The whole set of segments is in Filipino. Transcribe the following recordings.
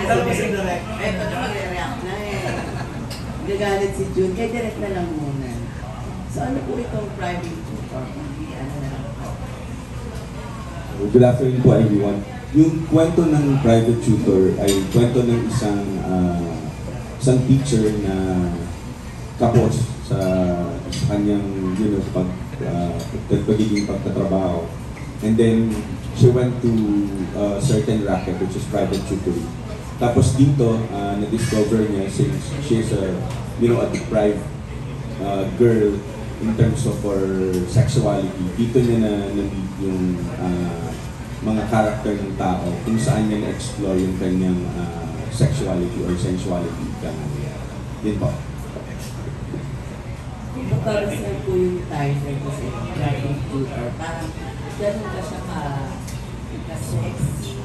Eto na mag-react na eh. Gagalit si June, kaya direct na lang muna. So ano po itong private tutor? Hindi ano na lang po. Good afternoon po everyone. Yung kwento ng private tutor ay kwento ng isang teacher na kapos sa kanyang pagiging pagtatrabaho. And then she went to a certain racket which is private tutoring. Tapos dito na-discover niya since she's a deprived girl in terms of her sexuality. Dito niya na-meet yung mga character ng tao kung saan niya na-explore yung kanyang sexuality or sensuality. Yun po. Kung para saan po yung title ko sa private tutor, parang gano'n ka siya ka-sexy,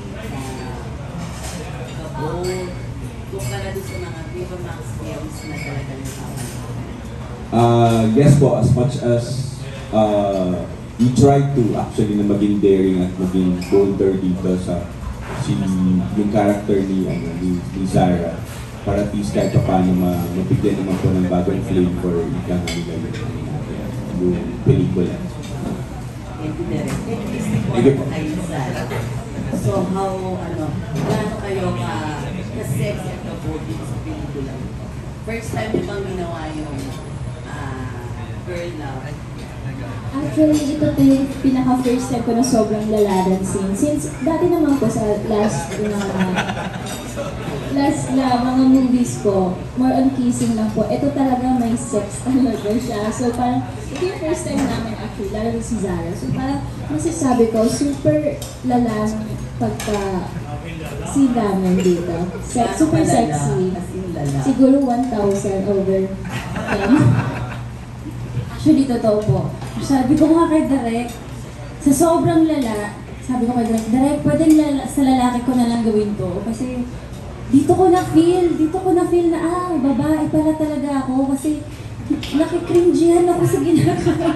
ka-bold, kung para doon sa mga Viva Max films na talaga nakawan. Yes po, as much as we tried to actually na maging daring at maging bolder dito sa yung character ni Zara para at least kahit paano mabigyan naman po ng bagong flavor ikang yung pelikula. Thank you, Derek. Thank you po kayo, Zara. So how, gaano kayo ka-sexy at ka-bold sa pelikula? First time niyo bang ginawa yung girl love? Actually, ito po yung pinaka-first time ko na sobrang laladan scene. Since dati naman po sa last mga movies ko, more on kissing lang po. Ito talaga may sex talaga siya. So parang, ito yung first time namin actually, lalo na si Zara. So parang, masasabi ko, super lalang pagka scene namin dito. Super sexy. Siguro 1,000 over 10. Actually, totoo po. Sabi ko nga kay Direk, sa sobrang lala, sabi ko kay Direk, pwedeng sa lalaki ko na lang gawin to. Kasi dito ko na-feel na, babae pala talaga ako. Kasi nakikringihan ako sa ginagawa.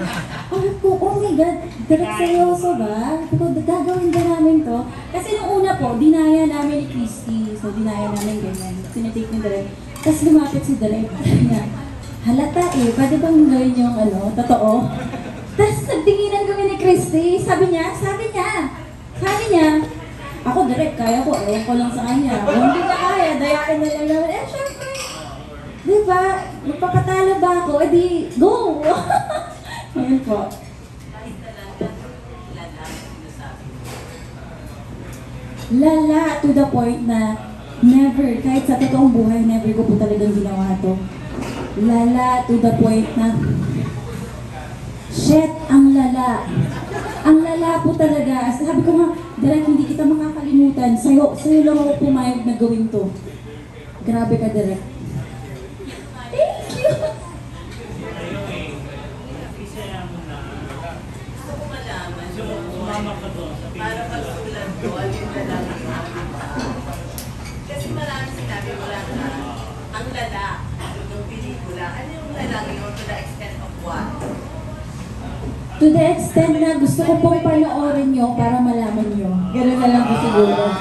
Sabi ko, oh my God, Direk, seryoso ba? Sabi ko, gagawin ba namin to? Kasi nung una po, dinaya namin ni Christy. So, dinaya namin ganyan. Tinitake ni Direk. Tapos lumapit si Direk. Halata eh, pwede bang gawin yung totoo? Tapos nagtinginan kami ni Christy, sabi niya, ako direct, kaya ko, ewan ko lang sa kanya. Kung hindi ka kaya, dayain na lang naman. Syempre, di ba, magpapatalo ba ako? Di, go! Ayun po. Lala to the point na never, kahit sa totoong buhay, never ko po talagang ginawa to. Lala to the point na shit, ang lala. Ang lala po talaga. Sabi ko nga, Direk, hindi kita makakalimutan. Sa'yo lang ako pumayag na gawin to. Grabe ka, Direk. Thank you! Gusto ko malaman para pagsulat ko, alin na lang kasi marami sinabi mo lang na ang lala ng pelikula. Ano yung lala yun to the extent of what? To the extent na gusto ko pong panoorin nyo para malaman nyo. Ganun na lang po siguro.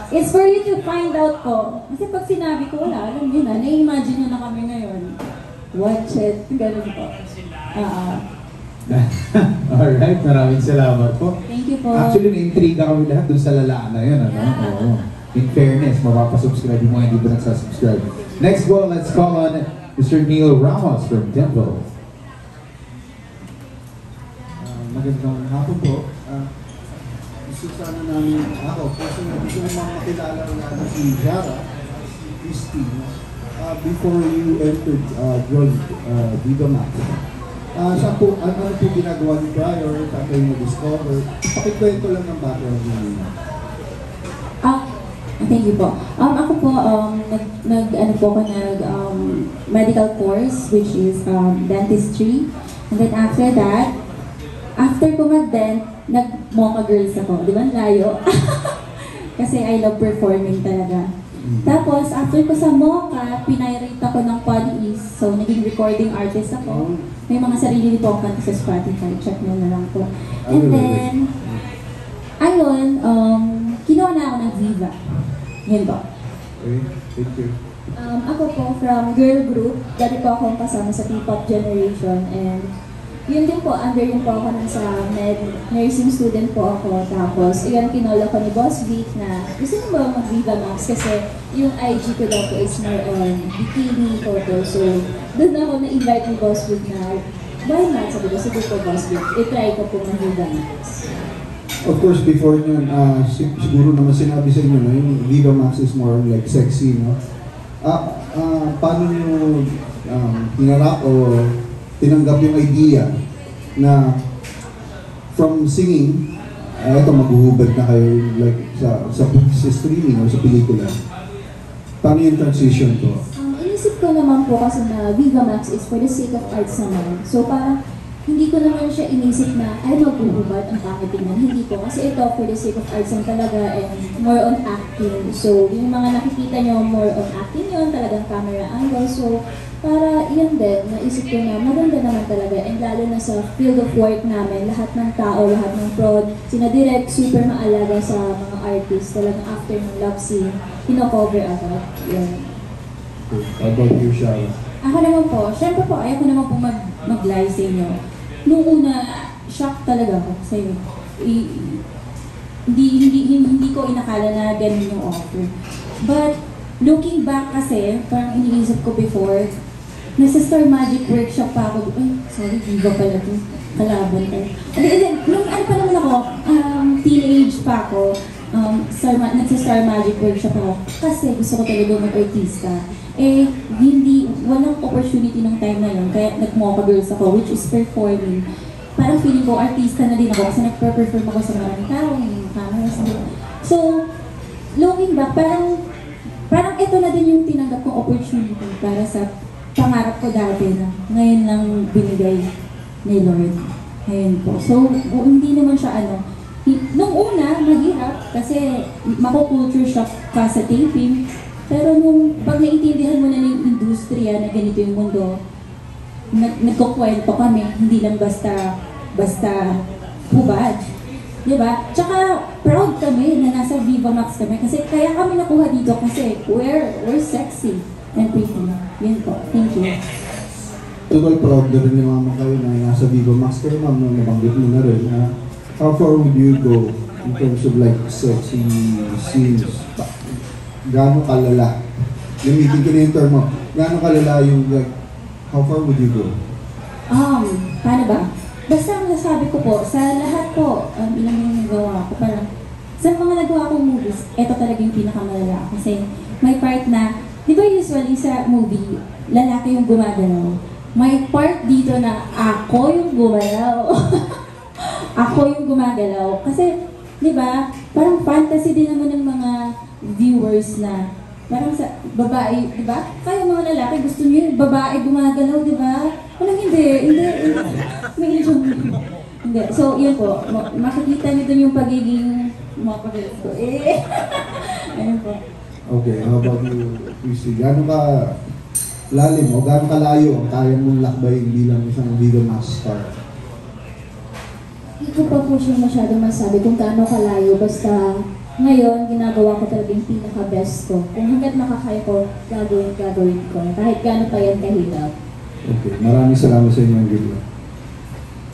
It's for you to find out po. Kasi pag sinabi ko, wala, alam nyo na, na-imagine nyo na kami ngayon. Watch it. Ganun po. Alright, maraming salamat po. Thank you po. Actually, na-intriga kami lahat dun sa lalaan na yun. Oo. In fairness, mapapasubscribe yung mga hindi ba nagsasubscribe. Next po, let's call on Mr. Neil Ramos from Temple. Magandang hapon po. Gusto sana namin kasi gusto naman makilala namin si Zara, si Christy, before you entered join Viva Max. Ano po ginagawa niyo prior, saan kayo na-discover? Pakikwento lang ng background niyo. Thank you po. Ako po, medical course, which is dentistry. And then after that, after ko mag-dent, nag-mocha girls ako. Di ba? Layo. Kasi I love performing talaga. Tapos, after ko sa mocha, pinirate ako ng Poly East. So, naging recording artist ako. May mga sarili po akong kanta sa Spotify. Check nyo na lang po. And then, ayun, kinuha na ako ng Viva. Yun po. Okay, thank you. Ako po from girl group, dati po akong kasama sa P-pop generation and yun din po, under yun po ako nun sa nursing student po ako. Tapos, yun kinola ko ni Boss Vic na gusto mo ba mag-Viva Max kasi yung IG ko daw po is more on bikini photo. So, doon ako na-invite ni Boss Vic na why not? Sabi ko, sige po Boss Vic, i-try ko po mag-Viva Max. Of course, before nyo, siguro naman sinabi sa inyo na yung Viva Max is more like sexy, no? Paano nyo hinarap o tinanggap yung idea na from singing, ito maghuhubad na kayo like sa streaming o sa pelikula. Paano yung transition to? Inisip ko naman po kasi na Viva Max is for the sake of arts naman. So parang hindi ko naman siya inisip na ay maghuhubad ang pangit tingnan. Hindi ko. Kasi ito for the sake of arts lang talaga and more on acting. So yung mga nakikita nyo more on acting yun, talagang camera angle. So para yan din, naisip ko na maganda naman talaga and lalo na sa field of work namin, lahat ng tao, lahat ng prod, sina direct, super maalaga sa mga artist, talagang after ng love scene, pino-cover agad. Yan. How about you, Shara? Ako naman po, syempre po, ayaw ko naman po mag-lie sa inyo. Nung una, shock talaga ako kasi hindi ko inakala na ganun yung offer. But looking back kasi, parang iniisip ko before, nasa Star Magic Workshop pa ako, ay, sorry, Viva pala to, kalaban tayo. Nung ano pa naman ako, teenage pa ako, nasa Star Magic Workshop ako, kasi gusto ko talaga mag-artista. Eh, walang opportunity ng time na yun, kaya nag-mocha girls ako, which is performing. Parang feeling ko, artista na din ako, kasi nag-perform ako sa maraming tao, may mga cameras din. So, looking back, parang ito na din yung tinanggap kong opportunity para sa pangarap ko dati na ngayon lang binigay ni Lord. Ngayon po. So, hindi naman siya nung una, mahirap kasi mako-culture shock ka sa taping. Pero nung pag naiintindihan mo na yung industriya na ganito yung mundo, nagkukwento kami, hindi lang basta hubad. Diba? Tsaka proud kami na nasa Viva Max kami kasi kaya kami nakuha dito kasi we're sexy and pretty. Yun po. Thank you. Total proud na rin ni Mama kayo na nasa Viva Max kayo, ma'am, nung nabanggit mo na rin. How far would you go in terms of like sexy scenes? Gaano kalala? Gamitin ko na yung term mo. Gaano kalala yung like, how far would you go? Paano ba? Basta ang nasabi ko po, sa lahat po, ilang yung nagawa ko, parang sa mga nagawa kong movies, ito talaga yung pinakamalala. Kasi may part na, di ba usually sa movie, lalaki yung gumagalaw. May part dito na ako yung gumagalaw. Ako yung gumagalaw. Kasi, di ba, parang fantasy din naman ng mga viewers na parang sa babae, di ba? Kaya mga lalaki gusto niyo yung babae gumagalaw, di ba? Walang hindi. May ilong. Hindi. So, yun po. Makikita niyo dun yung pagiging mga pagiging ko. Ayun po. Okay, how about you, Chrissy? Gaano ka lalim o gaano kalayo ang kaya mong lakbayin bilang isang Viva Max star? Hindi ko pa po siya masyado masabi kung gaano kalayo. Basta ngayon, ginagawa ko talaga yung pinaka-best ko. Kung hanggat makakaya ko, gagawin ko. Kahit gaano pa yan kahirap. Okay, maraming salamat sa inyo. Good luck.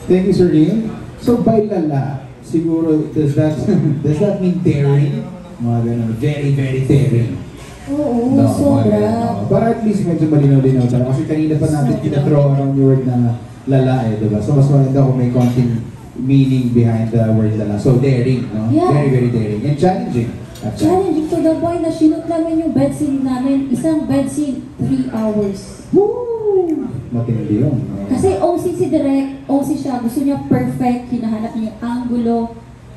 Thank you, Sir Neil. So, by lala, siguro, does that mean daring? Mga ganun, very, very daring. Oo, No, sobra. no. Para at least medyo malinaw-linaw tayo. Kasi kanina pa natin throw around yung word na lala diba? So, mas maganda kung may konting meaning behind the word lala. So, daring, no? Yeah. Very, very daring. And challenging. Challenging to the point na shoot namin yung bed scene namin. Isang bed scene, 3 hours. Woo! Matindi yun. No? Kasi OC si Direk, OC siya. Gusto niya perfect. Hinahanap niya yung angulo.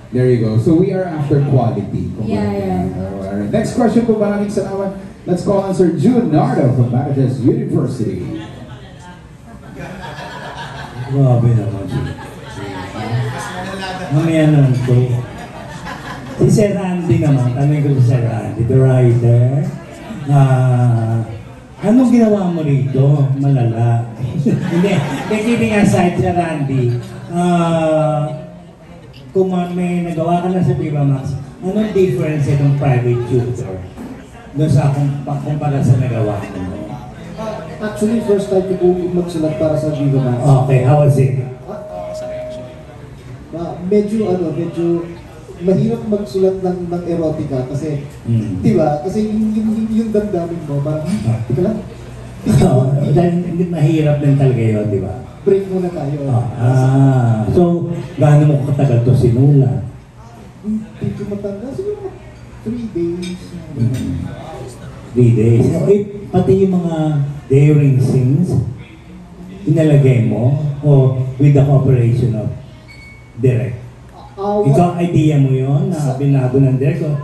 There you go. So, we are after quality. Yeah. Alright. Next question po, maraming salamat. Let's call on Sir June Nardo from Batatas University. Grabe naman siya. Mamaya naman po. Si Sir Randy naman, tanong ko si Sir Randy, the writer. Anong ginawa mo rito? Malala. Hindi, kidding aside, Sir Randy. Kung may nagawa ka na sa Viva Max, anong difference ng private tutor? doon sa kumpara sa nagawa mo? Actually, first time ko po magsulat para sa Viva Max. Okay, how was it? Medyo mahirap magsulat ng erotica kasi, di ba? Kasi yung damdamin mo, parang, teka lang, Dahil hindi mahirap din talaga yun, di ba? break muna tayo. So, gaano mo katagal to sinulat? Hindi ko matanda, siguro 3 days. 3 days. Pati yung mga daring scenes, inalagay mo o with the cooperation of direct? Ikaw, idea mo yun na binabo ng direct o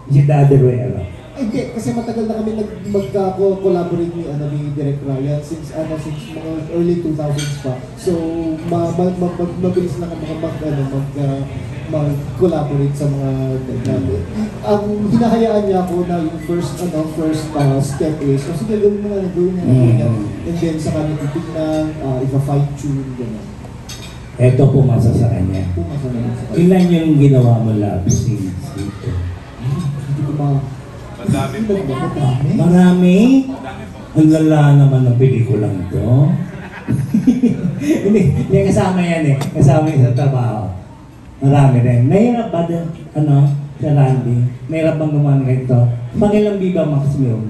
is it the other way around? Hindi, kasi matagal na kami magka-collaborate ni Direk Ryan since mga early 2000s pa. So, mabilis na kami mag-collaborate sa mga ang hinahayaan niya ako na yung first step is, sige, gawin mo na. And then, sa kanya titignan, ipa-fine-tune, gano'n. Ito pumasa sa kanya. Pumasa na sa kanya. Ilan yung ginawa mo love scenes dito? Hindi ko Madami po. Marami? Ang lala naman ng pelikulang ito. Hindi kasama yan eh. Kasama yung sa trabaho. Marami rin. Mahirap ba din, sa Randy? Mahirap bang gumawa ito? Pangilang Viva Max mo?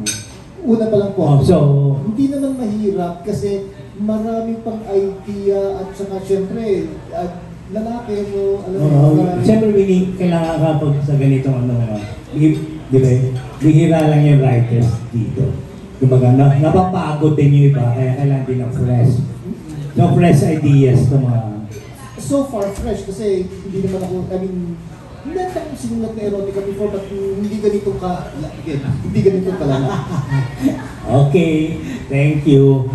Una pa lang po. So, hindi naman mahirap kasi marami pang idea at saka syempre, lalaki mo, alam mo, siyempre, kailangan kapag sa ganitong di ba? Bihira lang yung writers dito. Kumbaga, napapagod din yung iba, kaya kailangan din ng fresh. So, fresh ideas to mga... So far, fresh kasi hindi naman ako, hindi ako sinulat na erotica before but hindi ganito kalala. Okay, thank you.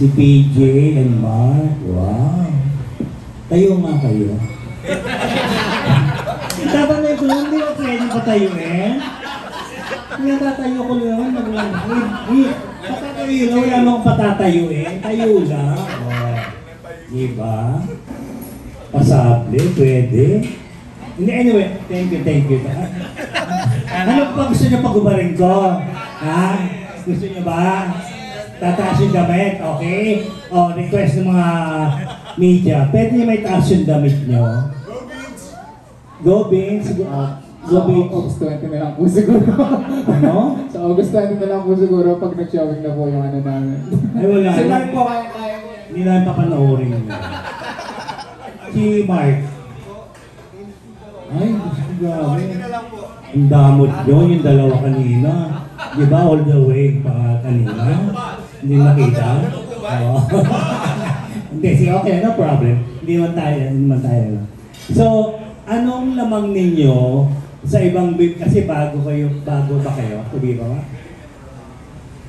Si PJ and Mark, wow. Tayo nga kayo. Dapat na ito lang, hindi ko pwede patayuin. Natatayo ko lang, patatayo lang, wala mong patatayuin. Tayo lang. Diba? Pasable, pwede. Anyway, thank you. Ano pa gusto niyo pag-ubarin ko? Ha? Gusto niyo ba? Tataas yung damit, okay? Request ng mga media. Pwede niyo may taas yung damit niyo. Go Beans! Go Beans! August 20 na lang po siguro. Ano? Sa August 20 na lang po siguro pag nag-showing na po yung namin. Ay wala. Si Mark po kaya hindi namin papanoorin yun. Si Mark. Ay, grabe. Ang damot yun, yung dalawa kanina. Di ba all the way pa kanina? Hindi nakita? Oo. Hindi, sige, okay, no problem. Hindi man tayo. So, anong lamang ninyo sa ibang kasi bago ba kayo? Sabi ba?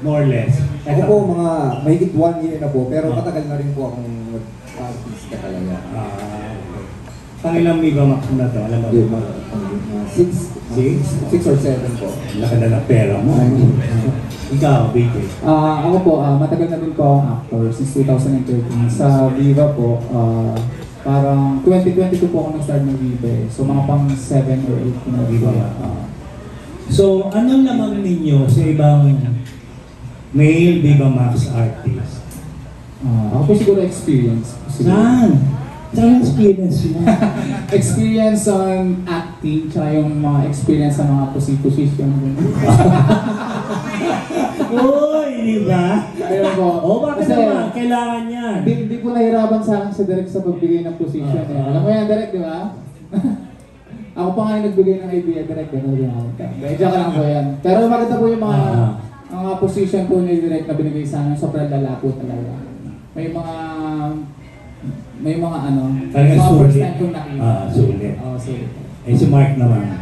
More or less. Ako po mga mahigit 1 year na po, pero matagal na rin po akong artista talaga. Pangilang Viva Max na to? Alam mo? 6 or 7 po. Laki na ng pera mo. Ikaw, BJ. Ako po, matagal na din po akong actor since 2013. Sa Viva po, parang 2022 po ako nag-start ng Viva eh. So mga pang 7 or 8 na Viva. So, anong lamang ninyo sa ibang male Viva Max artist? Ako po siguro experience. Saan? Saan experience mo? Experience on acting, tsaka yung mga experience sa mga position. Uy, di ba? Ayun po. Bakit naman? Kailangan yan. Hindi po nahirapan sa akin si Direk sa pagbigay ng position. Alam mo yan, Direk, di ba? Ako pa nga yung nagbigay ng idea, Direk. Gano'n din ako. Joke lang po yan. Pero maganda po yung mga position po ni Direk na binigay sa akin. Sobrang lala po talaga. May mga first time kong nakita. Sulit. Oo, sulit. Si Mark naman.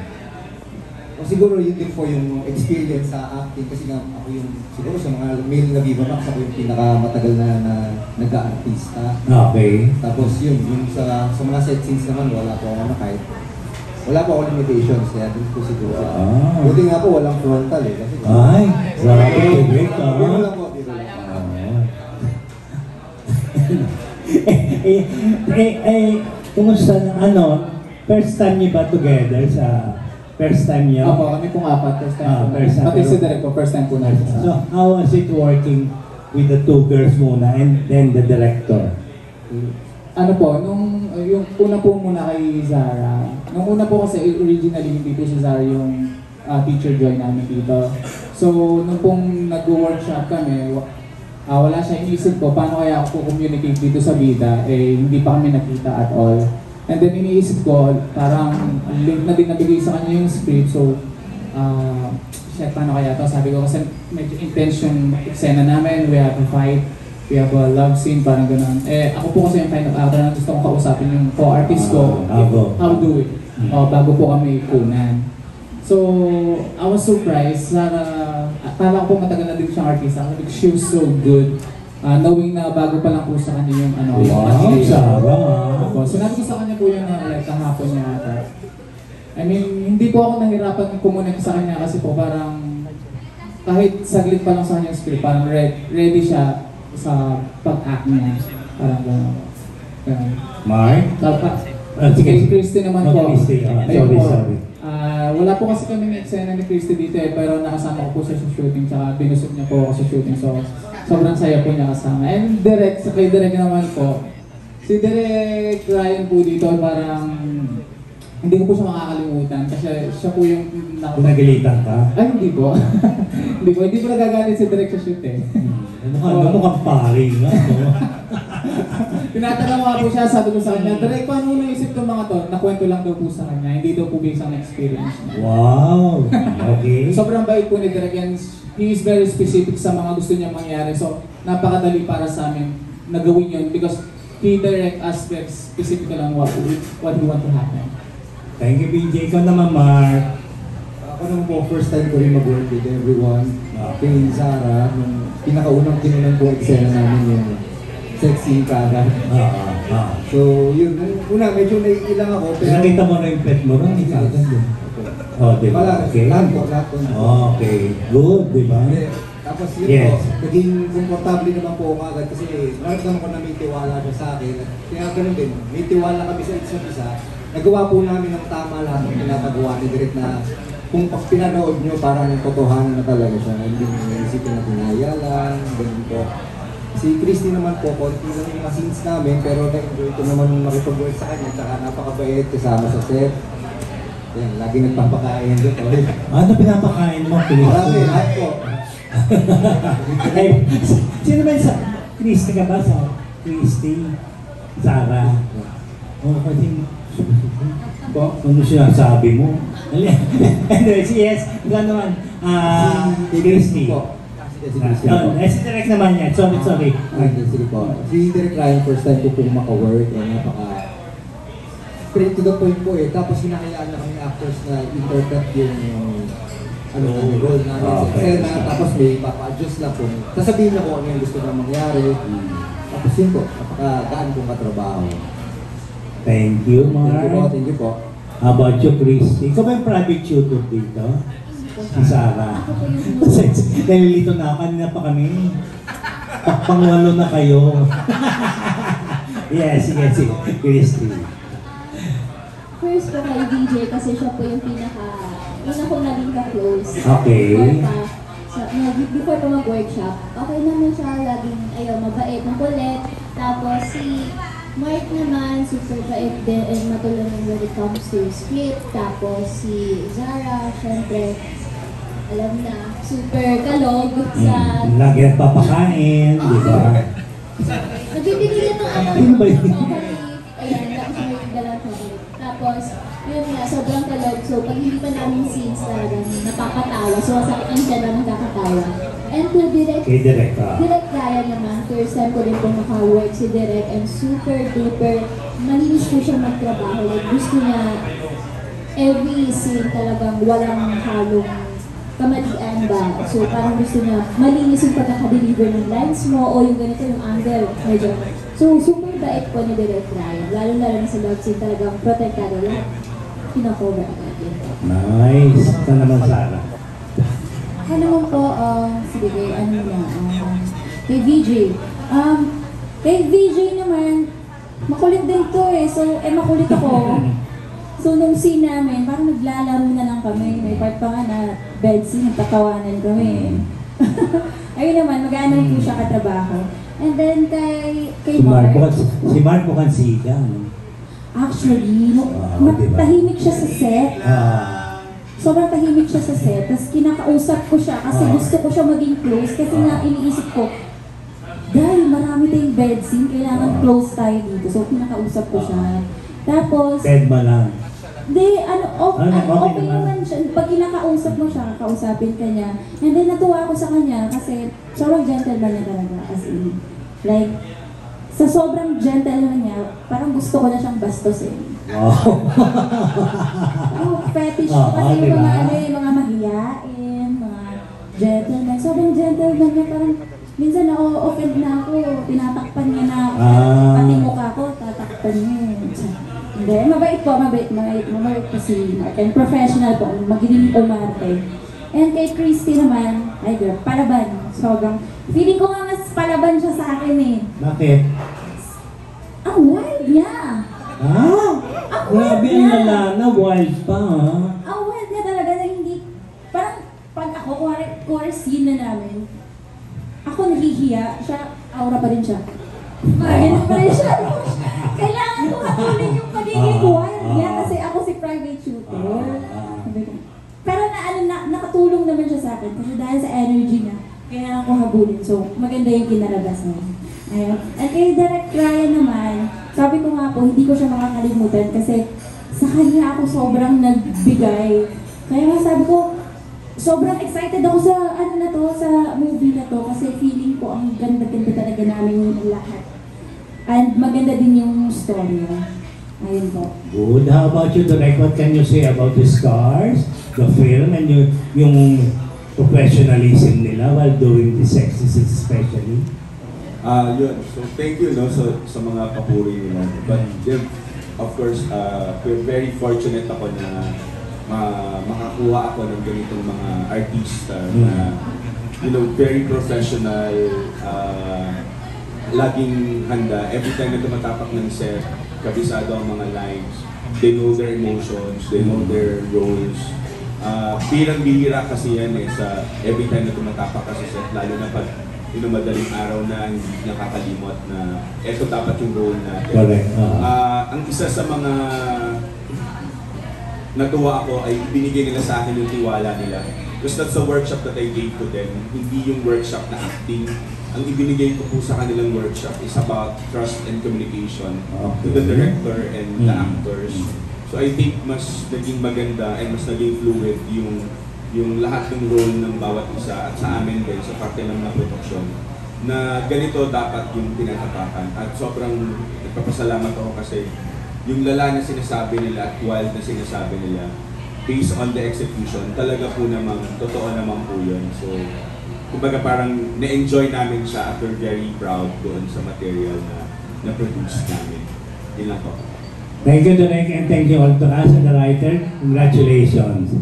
O siguro yun din po yung experience sa acting kasi nga ako yung siguro sa mga male na Viva Max ako yung pinakamatagal na nag-aartista. Okay. Tapos yung sa mga set scenes naman wala po ako wala po ako limitations kaya din po siguro. Buti nga po walang frontal eh. Kasi, ay, grabe, great ka. Dito lang po. Kumusta na first time niyo ba together sa First time niya? Opo, kami pong apat, first time po. First time. Pati si Derek po, first time po natin. So, how was it working with the two girls muna and then the director? Ano po, yung una po muna kay Zara. Nung una po kasi originally hindi po si Zara yung teacher join namin dito. So, nung pong nag-workshop kami, wala siya iniisip ko paano kaya ako communicate dito sa bida, hindi pa kami nakita at all. And then iniisip ko, parang link na din nabigay sa kanya yung script, so shit, paano kaya to? Sabi ko kasi medyo intense yung eksena namin, we have a fight, we have a love scene, parang gano'n. Ako po kasi yung kind of actor na gusto kong kausapin yung co-artist ko, how do it, bago po kami kunan. So, I was surprised, akala ko po matagal na din siyang artista, because she was so good. Knowing na bago pa lang po sa kanya yung Wow, Zara! Sinabi ko sa kanya po yun na like kahapon niya ata. I mean, hindi po ako nahirapan kumonect sa kanya kasi po parang kahit saglit pa lang sa kanya script, parang ready siya sa pag-act niya. Parang gano'n. Mark? Sige, si Christy naman po. Christy, sorry. Wala po kasi kami ng eksena ni Christy dito pero nakasama ko po siya sa shooting tsaka binusog niya po ako sa shooting, so sobrang saya po niya kasama. And Direk, sa kay Direk naman po, si Direk Ryan po dito parang hindi ko po siya makakalimutan kasi siya po yung Nagalitan ka? Ay, hindi po. Hindi po nagagalit si Direk sa shoot eh. Ano mukhang pari nga? Tinatanong nga po siya, sabi ko sa kanya, Direk, paano mo naisip itong mga to? Nakwento lang daw po sa kanya, hindi daw po based on experience niya. Wow! Okay. Sobrang bait po ni Direk and he is very specific sa mga gusto niya mangyari. So, napakadali para sa amin na gawin yun because he direct us very specific lang what he want to happen. Thank you, BJ. Ikaw naman, Mark. Ako naman po, first time ko rin mag-work with everyone. Kay Zara, nung pinakaunang kinunan po eksena namin yung sexy kada. So, yun, una, medyo naiilang ako. Pero Nakita mo na yung pet mo rin, ikaw din. Oh, di ba? Okay. Lahat po. Okay. Good, di ba? Tapos yun Yes. po, naging komportable naman po ako agad kasi naramdaman ko na may tiwala siya sa akin. Kaya ganun din, may tiwala kami sa isa't isa. Nagawa po namin ng tama lahat ng pinapagawa ni Direk na kung pag pinanood nyo, parang totohanan na talaga siya. Hindi mo naisipin na pinaya lang, ganun po. Si Christy naman po, konti lang yung mga scenes namin, pero na-enjoy ko naman makipag-work sa kanya, tsaka napakabait kasama sa set. Yan, lagi nagpapakain dito. Ano pinapakain mo, Christy? Marami, lahat po. Ay, sino ba sa Christy ka ba sa Christy? Zara? Oo, kasi ano sinasabi mo? Anyways, yes, ito naman, Christy. Si Direk naman yan, sorry. Sige po. Si Direk Ryan, first time ko po maka-work, straight to the point po eh. Tapos hinahayaan na kami actors na interpret yung role namin sa eksena. Tapos may papa-adjust lang po. Sasabihin na po ano yung gusto na mangyari. Tapos yun po, napakagaan pong katrabaho. Thank you, Mark. Thank you po. How about you, Christy? Ikaw ba yung private tutor dito? Si Sarah. Nalilito na, kanina pa kami. Pangwalo na kayo. Yes, sige, Christy. First po kay DJ kasi siya po yung una ko naging ka-close. Okay. Before pa mag-workshop, okay naman siya, laging mabait, makulit. Tapos si Mark naman, super bait din and matulungin when it comes to script. Tapos si Zara, syempre, alam na, super kalog sa... Lagi nagpapakain, di ba? Nagbibigay yan ng Ano ba yun? chocolate. Ayan, tapos may dalang chocolate. Tapos, yun nga, sobrang kalog. So, pag hindi pa namin scenes talagang napapatawa. So, masakit ang siya na nakakatawa. And to Direk, Kay Direk ka. Direk Ryan naman, first time ko rin po maka-work si Direk and super duper malinis po siya magtrabaho. Like, gusto niya every scene talagang walang halong kamalian ba. So, parang gusto niya malinis yung pagkakadeliver ng lines mo o yung ganito yung angle. Medyo. So, super bait po ni Direk Ryan. Lalo-lalo na sa love scene talagang protektado lahat. Kina-cover agad yun. Nice. Ito naman, Sarah. Ako naman po, sige, kay VJ. Kay VJ naman, makulit din to eh. So, makulit ako. So nung scene namin, parang naglalaro na lang kami. May part pa nga na bed scene, nagtatawanan kami. Ayun naman, mag-ano po siya katrabaho. And then kay Mark, Si Mark mukhang siga, no? actually, Diba? tahimik siya sa set. Sobrang tahimik siya sa set. Tapos kinakausap ko siya kasi gusto ko siya maging close. Kasi nga iniisip ko, dahil marami tayong bed scene, kailangan close tayo dito. So kinakausap ko siya. Tapos, Bed ma lang. Hindi, okay naman. naman siya. Pag kinakausap mo siya, kausapin ka niya. And then natuwa ako sa kanya kasi sobrang gentleman niya talaga. As in, like, sa sobrang gentleman niya, parang gusto ko na siyang bastusin. Wow. Fetish ko kasi diba? yung mga, yung mga mahiyain, mga gentleman. Sobrang gentleman niya, parang minsan na-offend na ako. Tinatakpan niya na ako. Pati mukha ko, tatakpan niya. Hindi, mabait po si Mark. And professional po, magiging umarte. And kay Christy naman, ay girl, palaban. Sobrang, feeling ko nga mas palaban siya sa akin eh. Bakit? Ang wild niya! Grabe ang lalana, wild pa, ha? Ang wild niya talaga na hindi, parang pag ako, kuwari scene na namin, ako nahihiya, siya, aura pa rin siya. Ganun pa rin siya. Kailangan ko hatulin yung pagiging wild niya kasi ako si private shooter. Sabi ko, pero nakatulong naman siya sa akin kasi dahil sa energy niya, kaya ako habulin. So, maganda yung kinalabas niya. Ayun. At kay Direct Ryan naman, sabi ko nga po, hindi ko siya makakalimutan kasi sa kanya ako sobrang nagbigay. Kaya nga sabi ko, sobrang excited ako sa sa movie na to kasi feeling ko ang ganda-ganda talaga namin lahat. And maganda din yung story. Ayun po. Good. How about you, Direk? What can you say about the stars, the film, and yung professionalism nila while doing the sexy scenes especially? Yun. So, thank you, no, sa mga papuri nila. But, yeah, of course, we're very fortunate ako na makakuha ako ng ganitong mga artista na, very professional, laging handa. Every time na tumatapak ng set, kabisado ang mga lines. They know their emotions, they know their roles. Bihirang-bihira kasi yan sa every time na tumatapak ka sa set, lalo na pag madaling araw na hindi nakakalimot na eto dapat yung role natin. Correct. Ang isa sa mga natuwa ako ay binigay nila sa akin yung tiwala nila. Because that's a workshop that I gave to them. Hindi yung workshop na acting. Ang ibinigay ko po sa kanilang workshop is about trust and communication to the director and the actors. So I think mas naging maganda and mas naging fluid yung lahat ng role ng bawat isa at sa amin din sa parte ng mga produksyon na ganito dapat yung tinatapakan. At sobrang nagpapasalamat ako kasi yung lala na sinasabi nila at wild na sinasabi nila based on the execution, talaga po namang, totoo naman po yun. So, kumbaga parang na-enjoy namin siya at we're very proud doon sa material na produce namin. Yun lang po. Thank you, Direk, and thank you all to us and the writer. Congratulations.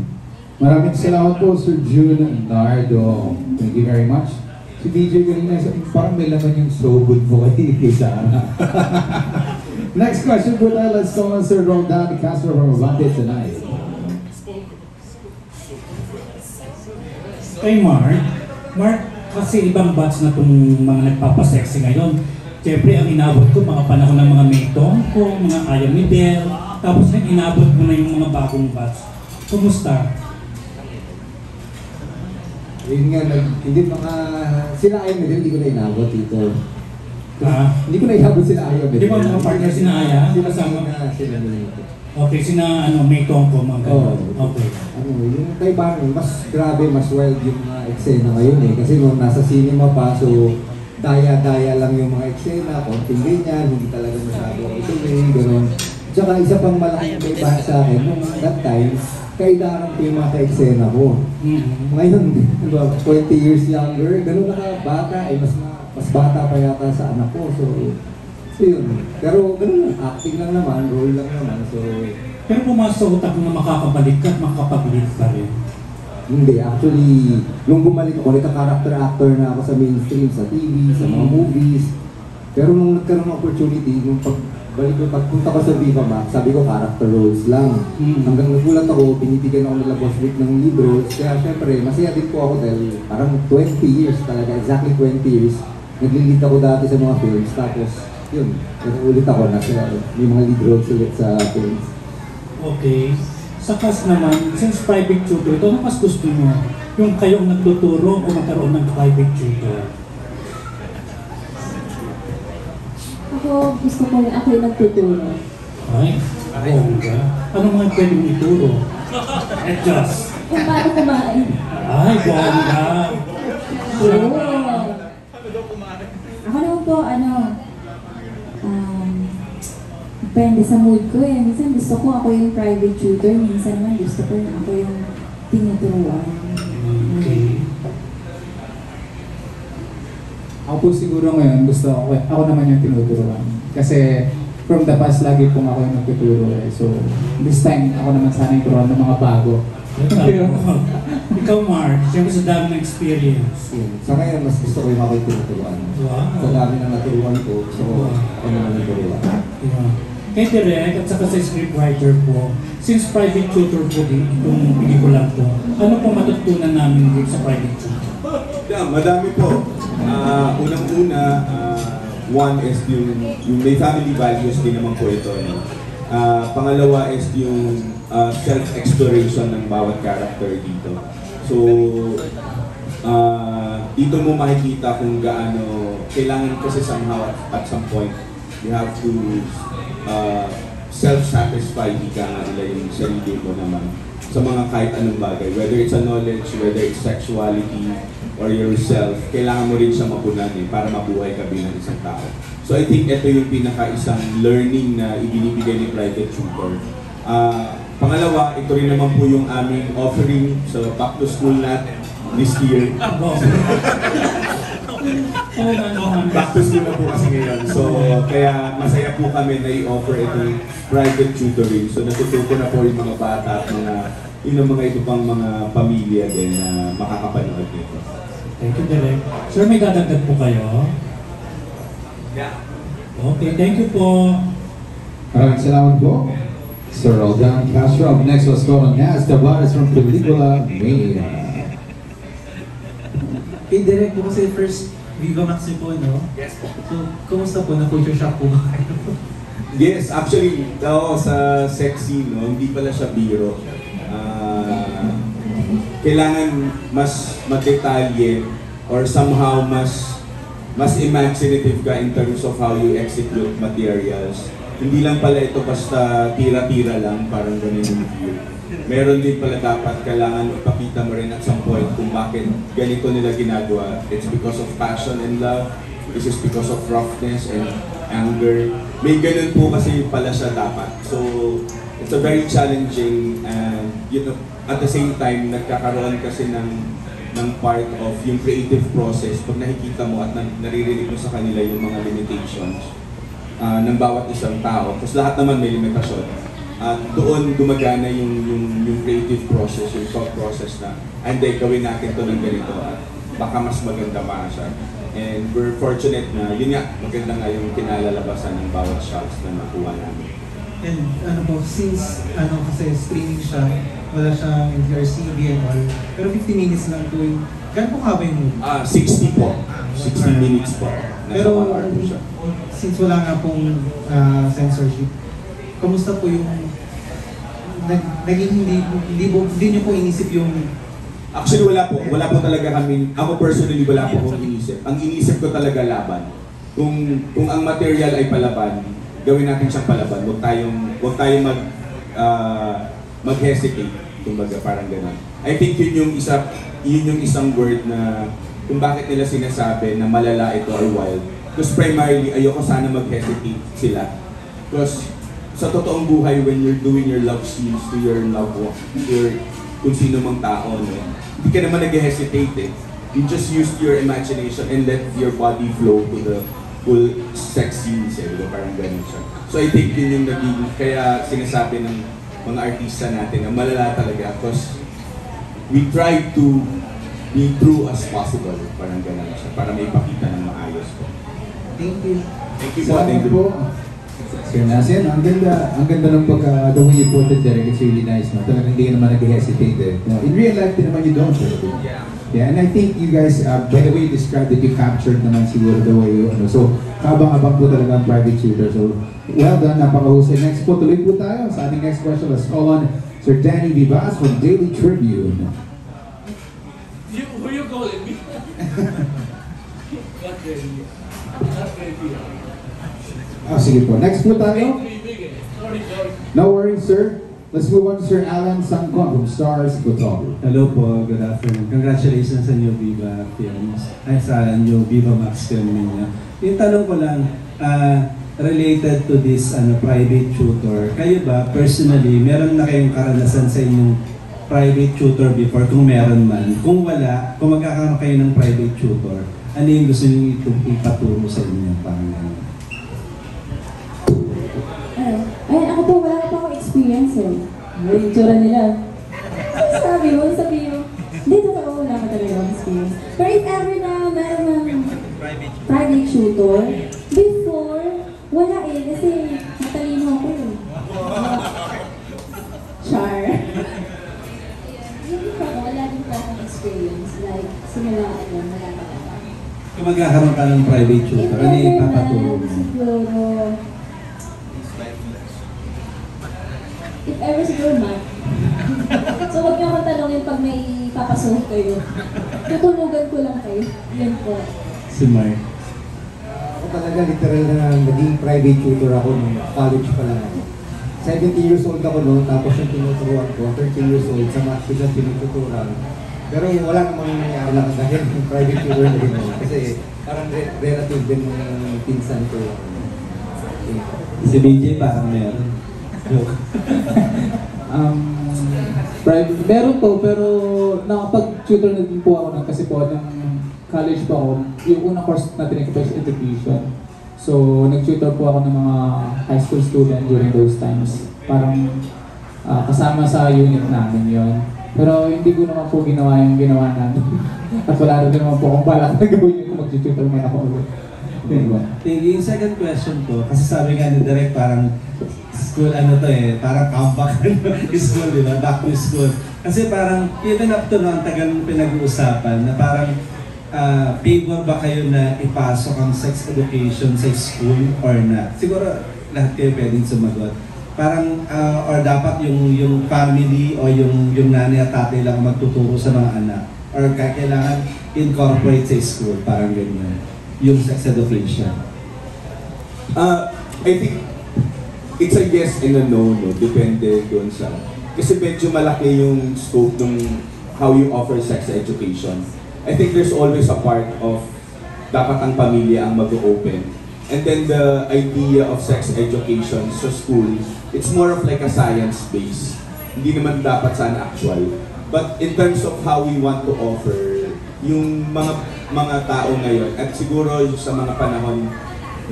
Maraming salamat po, Sir June Nardo. Thank you very much. Si DJ kanina, parang may laman yung so good mo kay Sarah. Next question po tayo. Let's call on Sir Roldan Castro from Abante tonight. Kay Mark, kasi ibang batch na itong mga nagpapasexy ngayon. Siyempre, ang inabot ko, mga panahon ng mga Maytong ko, mga Aya Midel, tapos na inabot mo na yung mga bagong batch. Kumusta? Yun nga, hindi sila Aya Midel, hindi ko na inabot dito. Hindi ko na inabot sila Aya Midel. Di ba mga partner sila Aya? Sila nito. Okay, Maytong ko, mga ganun. Okay. Yung kay Barney, mas grabe, mas wild yung mga eksena ngayon eh. Kasi nung nasa cinema pa, so daya-daya lang yung mga eksena, konting ganyan, hindi talaga masyado ituloy, gano'n. Tsaka isa pang malaking kaibahan sa akin, nung that time, kailangan ko yung mga ka-eksena ko. Ngayon, 20 years younger, gano'n bata, mas bata pa yata sa anak ko. So yun. Pero gano'n lang, acting lang naman, role lang naman. So, pero pumasok sa utak mo na makakabalik ka at makakapag-lead ka rin. Hindi, actually, nung bumalik ako, nagka-character actor na ako sa mainstream, sa TV, sa mga movies. Pero nung nagkaroon ng opportunity, nung balik ko, pagpunta ko sa Viva Max, sabi ko character roles lang. Mm. Hanggang nagulat ako, binibigyan ako nila Boss Rick ng lead roles. Kaya syempre, masaya din po ako dahil parang 20 years talaga, exactly 20 years. Nag-lead ako dati sa mga films, tapos yun, ulit ako na may mga lead roles ulit sa films. Okay. Sa cast naman, since private tutor, ito ano mas gusto nyo? Yung kayong nagtuturo o magkaroon ng private tutor? Ako, gusto ko ako yung nagtuturo. Ay, bongga. Ano mga pwedeng ituro? Adjust. Kung paano kumain. Ay, bongga. Oo. Ako naman po, depende sa mood ko eh. Minsan gusto ko ako yung private tutor, minsan naman gusto ko yung ako yung tinuturuan. Okay. Ako po siguro ngayon, gusto ako naman yung tinuturuan. Kasi from the past, lagi pong ako yung nagtuturo eh. So, this time, ako naman sana yung turuan ng mga bago. Ikaw, Mark, siyempre sa dami ng experience. Sa ngayon, mas gusto ko yung ako yung tinuturuan. Wow. Sa dami ng naturuan ko, so ako naman yung turuan. Yeah. Kay Direk at saka sa scriptwriter po, since private tutor po din itong pelikula po, ano po matutunan namin din sa private tutor? Yeah, madami po. Unang-una, one is yung may family values din naman po ito. No? Pangalawa is yung self-exploration ng bawat character dito. So, dito mo makikita kung gaano, kailangan kasi somehow at some point, you have to self-satisfy ika nga nila yung sarili mo naman sa mga kahit anong bagay. Whether it's a knowledge, whether it's sexuality, or yourself, kailangan mo rin siya mapunan para mabuhay ka bilang isang tao. So I think ito yung pinaka-isang learning na ibinibigay ni Private Tutor. Pangalawa, ito rin naman po yung aming offering sa Back to School Nat this year. Back to school na po kasi ngayon. So, kaya masaya po kami na i-offer itong private tutoring. So, natututo na po yung mga bata at yung mga ito pang mga pamilya din na makakapanood nito. Thank you, Direk. Sir, may dadagdag po kayo? Yeah. Okay, thank you po. Maraming salamat po, Sir Roldan Castro. Up next, let's go on Nas Tavares from Pelikula Mania. Kay Direk po kasi first Viva Max po, no? Yes po. So, kumusta po? Na-culture shock po ba kayo? Yes, actually, sa sex scene, no, hindi pala siya biro. Kailangan mas madetalye or somehow mas imaginative ka in terms of how you execute materials. Hindi lang pala ito basta tira-tira lang, parang ganun yung view. Meron din pala dapat kailangan ipakita mo rin at some point kung bakit ganito nila ginagawa. It's because of passion and love. This is because of roughness and anger. May ganun po kasi pala siya dapat. So, it's a very challenging and at the same time, nagkakaroon kasi ng part of yung creative process pag nakikita mo at naririnig mo sa kanila yung mga limitations ng bawat isang tao. Kasi lahat naman may limitasyon. At doon gumagana yung creative process, yung thought process na hindi, gawin natin to ng ganito at baka mas maganda pa siya. And we're fortunate na yun nga, maganda nga yung kinalalabasan ng bawat shots na nakuha namin. And since kasi streaming siya, wala siyang NTRCB and all, pero 50 minutes lang po yung, gano'n po haba yung movie? 60 po. 60 minutes po. Pero since wala nga pong censorship, kamusta po yung naging hindi niyo po inisip yung... Actually wala po talaga kami, ako personally wala po akong inisip. Ang inisip ko talaga laban. Kung ang material ay palaban, gawin natin siyang palaban. Huwag tayong mag-hesitate, kumbaga parang gano'n. I think yun yung isang word na kung bakit nila sinasabi na malala ito or wild. Because primarily, ayoko sana mag-hesitate sila. Because sa totoong buhay, when you're doing your love scenes to your loved one, kung sino mang tao, no? Hindi ka naman nag-hesitate eh. You just use your imagination and let your body flow to the full sex scenes eh, parang ganun siya. So I think yun yung naging, kaya sinasabi ng mga artista natin na malala talaga because we try to be true as possible, parang ganun siya, para may pakita ng maayos po. Thank you. Thank you po. Thank you po. Sir Nasin, ang ganda ng pagka, the way you put it, Derek, it's really nice, no? Talagang hindi ka naman nag-hesitate, eh. No, in real life, din naman you don't, yeah, and I think you guys, by the way you described it, you captured naman siguro the way you, so, kabang-abang po talaga ang private tutor, so, well done, napakahusay. Next po, tuloy po tayo sa ating next question. Let's call on Sir Danny Vivas from Daily Tribune. Who you calling me? Sige po. Next po tayo. No worries, sir. Let's move on to Sir Alan Sangkon from Stars Photography. Hello po, good afternoon. Congratulations sa New Viva Films. Ay, sa New Viva Max film ninyo. Yung tanong ko lang, related to this private tutor, kayo ba, personally, meron na kayong karanasan sa inyong private tutor before, kung meron man? Kung wala, kung magkakaroon kayo ng private tutor, ano yung gusto nyo ipaturo sa inyo? Ay, ako po, wala pa akong experience eh. Yung tsura nila. Sabi mo. Hindi, totoo, wala ka talaga akong experience. Pero if ever na meron ng private tutor, before, wala eh, kasi matalino ako eh. Char. Hindi pa ako, wala din pa akong experience. Like, simula ako, wala pa ako. Kung magkakaroon ka ng private tutor, ano yung ipapaturo mo? Siguro, if ever siguro math. So huwag niyo akong tanongin pag may papasuhin kayo. Tutulugan ko lang kayo. Yan po. Si Mark. Ako talaga literal na naging private tutor ako nung college pa lang ako. 17 years old ako noon, tapos yung tinuturuan ko, 13 years old, sa math ko siya tinuturuan. Pero wala namang nangyari lang dahil yung private tutor na rin ako. Kasi parang relative din ng pinsan ko. Si BJ parang meron. Private, meron po, pero nakapag-tutor na din po ako nun kasi po nung college pa ako, yung unang course na tinake ko is education. So, nag-tutor po ako ng mga high school student during those times. Parang kasama sa unit namin yon. Pero hindi ko naman po ginawa yung ginawa namin. At wala rin naman po akong balak na gawin yung mag-tutor man ako ulit. Yung second question ko, kasi sabi nga ni Direk parang school parang comeback school, di ba? Back to school. Kasi parang even up to now, ang tagal mong pinag-uusapan na parang favor ba kayo na ipasok ang sex education sa school or not? Siguro lahat kayo pwedeng sumagot. Parang, or dapat yung family o yung nanay at tatay lang magtuturo sa mga anak? Or kailangan incorporate sa school, parang ganyan. Yung sex education. I think it's a yes and a no, depende doon sa, kasi medyo malaki yung scope ng how you offer sex education. I think there's always a part of dapat ang pamilya ang mag-open. And then the idea of sex education sa school, it's more of like a science base. Hindi naman dapat sana actual. But in terms of how we want to offer yung mga tao ngayon, at siguro sa mga panahon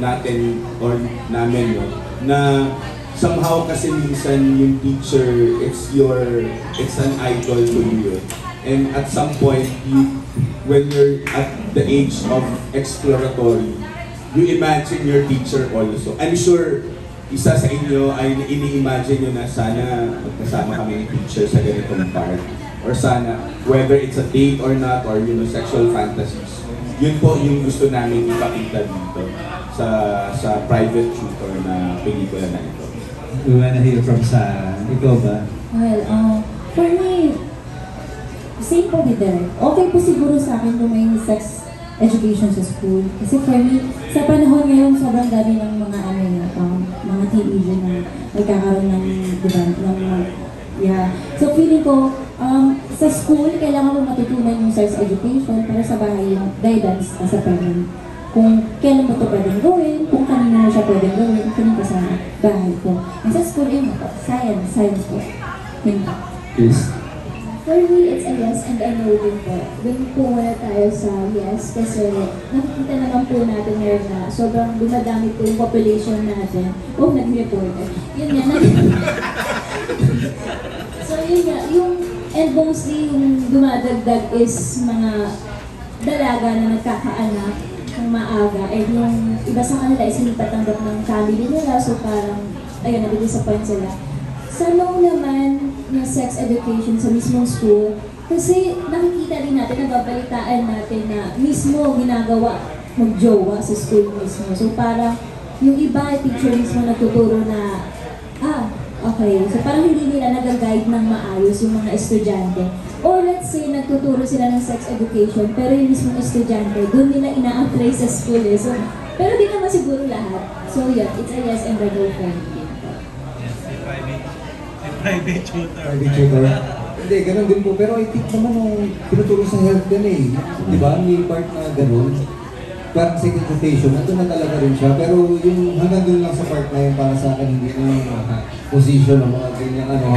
natin or namin, na somehow kasi minsan yung teacher, it's an idol to you. And at some point, when you're at the age of exploratory, you imagine your teacher also. I'm sure isa sa inyo ay ini-imagine nyo na sana magkasama kami ng teacher sa ganitong part. Or sana, whether it's a date or not, or sexual fantasies. Yun po yung gusto namin ipakita dito sa private tutor na pelikula na ito. We wanna hear from Sarah. Ikaw ba? Well, for me, same po with Derek. Okay po siguro sa akin kung may sex education sa school. Kasi for me, sa panahon ngayon, sobrang dami ng mga mga teenager na nagkakaroon ng, So feeling ko, sa school, kailangan mo matutunan yung sex education para sa bahay yung guidance sa parent. Kung kailan mo ito pwedeng gawin, kung kanina mo siya pwedeng gawin, kanina sa bahay ko. And sa school, yun po, science po. Yun po. Yes. For me, it's a yes and a no din po. Doon po muna tayo sa yes kasi nakikita naman po natin ngayon na sobrang dumadami po yung population natin. Oh, nag-reporter. Yun nga. So yun nga, and mostly yung dumadagdag is mga dalaga na nagkakaanak. maaga and yung iba sa kanila is hindi patanggap ng family nila, so parang, ayun, nag-disappoint sila. Sa long naman na sex education sa mismong school, kasi nakikita din natin, nababalitaan natin na mismo ginagawa mag-jowa sa school mismo. So parang yung iba, teacher mismo nagtuturo na, okay, so parang hindi nila nag-guide ng maayos yung mga estudyante. Or let's say, nagtuturo sila ng sex education, pero yung mismong estudyante, doon nila ina-apply sa school eh. So, pero di naman siguro lahat. So yeah, it's a yes and a no for me. Private tutor. Private tutor. Hindi, ganun din po. Pero I think naman nung tinuturo sa health din eh. Di ba? May part na ganun. Parang sex education, nandun na talaga rin siya. Pero yung hanggang dun lang sa part na yun, para sa akin, hindi na yung position ng mga ganyan ano.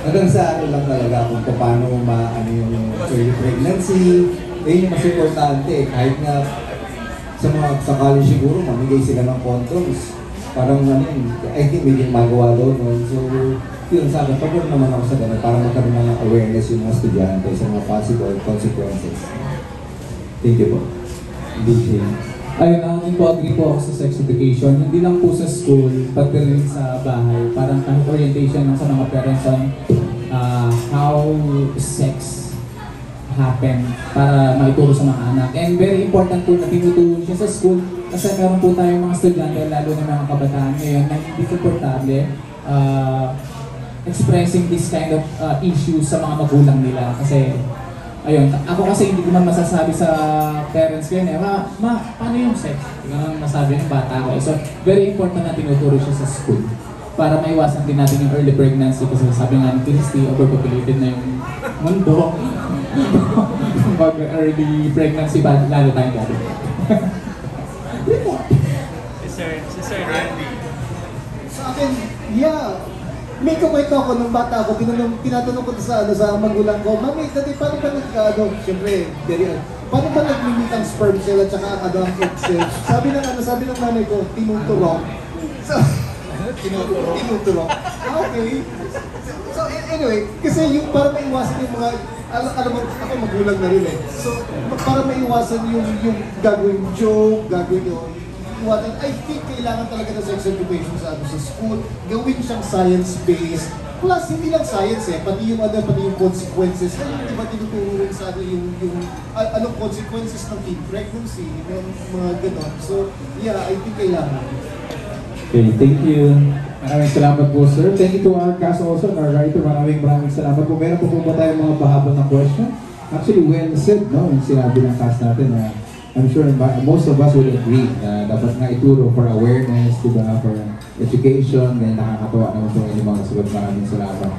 Hanggang sa ano lang talaga kung paano ano yung early pregnancy. Yun yung mas importante. Kahit nga sa mga sa college siguro, mamigay sila ng condoms. Parang ano yun, I think may magawa doon. So, yun sa akin, pagod naman ako sa ganun para magkaroon ng awareness yung mga estudyante sa mga possible consequences. Thank you po. DJ. Ayun, ako po agree po ako sa sex education. Hindi lang po sa school, pati rin sa bahay. Parang orientation lang sa mga parents on how sex happen para maituro sa mga anak. And very important po na tinuturo siya sa school kasi meron po tayong mga estudyante, lalo na mga kabataan ngayon, na hindi komportable expressing this kind of issues sa mga magulang nila. Kasi ayun, ako kasi hindi ko man masasabi sa parents ko yun eh, paano yung sex? Hindi ko naman masabi ng bata ko. So, very important na tinuturo siya sa school para maiwasan din natin yung early pregnancy kasi sabi nga ni Christy, overpopulated na yung mundo. Pag early pregnancy ba, lalo tayong gado. Si Sir Randy. Sa akin, yeah. May kukwento ako nung bata ako, tinatanong ko sa magulang ko, Mami, dati paano ba siyempre, paano ba nag-limit ang sperm cell at saka ang egg cell? Sabi ng nanay ko, tinutulong. So, tinutulong. Okay. So, anyway, kasi yung para maiwasan yung mga, alam mo, ako magulang na rin eh. So, para maiwasan yung gagawin joke, gagawin yung, I think kailangan talaga ng sex education sa school, gawin siyang science-based. Plus, hindi lang science eh, pati yung consequences. Kaya di ba tinuturo rin sa yung anong consequences ng teen pregnancy, yung mga ganon. So, yeah, I think kailangan. Okay, thank you. Maraming salamat po, sir. Thank you to our cast also, our writer. Maraming salamat po. Meron po ba tayong mga bahaba ng question? Actually, well said, no? Yung sinabi ng cast natin na I'm sure most of us would agree na dapat nga ituro for awareness, diba, for education, then nakakatuwa naman po yung mga sagot. Maraming salamat.